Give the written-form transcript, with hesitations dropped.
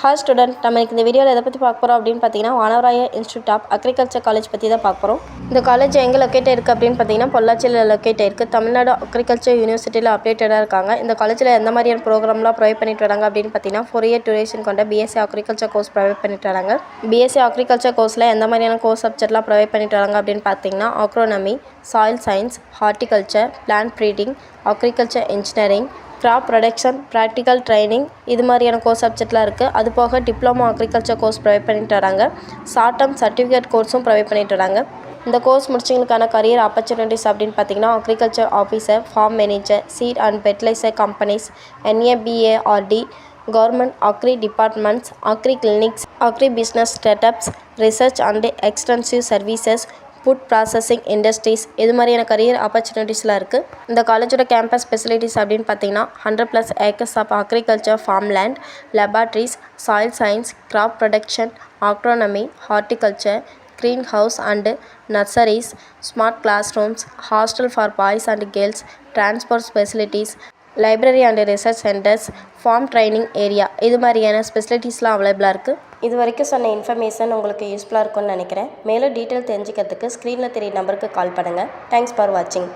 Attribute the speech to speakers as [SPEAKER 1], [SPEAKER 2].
[SPEAKER 1] Hi student, நம்ம இந்த வீடியோவில் எதை பற்றி பார்க்க போகிறோம் அப்படின்னு பார்த்தீங்கன்னா, வானவராய இன்ஸ்டியூட் ஆஃப் அக்ரிகல்ச்சர் காலேஜ் பற்றி தான் பார்க்க போகிறோம். இந்த காலேஜ் எங்கே லொக்கேட் இருக்குது அப்படின்னு பார்த்தீங்கன்னா, பொள்ளாச்சியில் லொக்கேட் இருக்குது. தமிழ்நாடு அக்ரிகல்ச்சர் யூனிவர்சிட்டியில் அப்டேட்டடாக இருக்காங்க. இந்த காலேஜில் எந்த மாதிரியான ப்ரோக்ராம்லாம் ப்ரொவைட் பண்ணிட்டு வராங்க அப்படின்னு பார்த்தீங்கன்னா, 4 இயர் டியூரேஷன் கொண்ட பிஎஸ்சி அக்ரிகல்ச்சர் கோர்ஸ் ப்ரொவைட் பண்ணிட்டு வராங்க. பிஎஸ்சி அக்ரிகல்ச்சர் கோர்ஸில் எந்த மாதிரியான கோர்ஸ் சப்ஜெக்ட்லாம் ப்ரொவைட் பண்ணிட்டு வராங்க அப்படின்னு பார்த்தீங்கன்னா, agronomy, soil science, horticulture, plant breeding, agriculture engineering, graph production, practical training இது மாதிரியான கோர்ஸ் சப்ஜெக்ட்லாம் இருக்குது. அது போக டிப்ளமோ அக்ரிகல்ச்சர் கோர்ஸ் ப்ரொவைட் பண்ணிட்டு வராங்க. ஷார்ட் டேர்ம் சர்டிஃபிகேட் கோர்ஸும் ப்ரொவைட் பண்ணிட்டு வராங்க. இந்த கோர்ஸ் முடிச்சவங்களுக்கான கரியர் ஆப்பர்ச்சுனிட்டிஸ் அப்படின்னு பார்த்தீங்கன்னா, agriculture officer, farm manager, seed and fertilizer companies, NABARD, government agri departments, agri clinics, agri business startups, research and extensive services, food processing industries இது மாதிரியான career ஆப்பர்ச்சுனிட்டிஸ்லாம் இருக்குது. இந்த காலேஜோட கேம்பஸ் ஃபெசிலிட்டிஸ் அப்படின்னு பார்த்தீங்கன்னா, 100+ acres of agriculture farm land, laboratories, soil science, crop production, agronomy, horticulture, green house and nurseries, smart classrooms, hostel for boys and girls, transport facilities, library and research centers, farm training area இது மாதிரியான ஸ்பெசிலிட்டிஸ்லாம் அவைலபிளாக இருக்குது. இது வரைக்கும் சொன்ன information உங்களுக்கு யூஸ்ஃபுல்லாக இருக்கும்னு நினைக்கிறேன். மேலும் டீட்டெயில் தெரிஞ்சுக்கிறதுக்கு ஸ்க்ரீனில் தெரிய நம்பருக்கு கால் பண்ணுங்கள். தேங்க்ஸ் ஃபார் வாட்சிங்.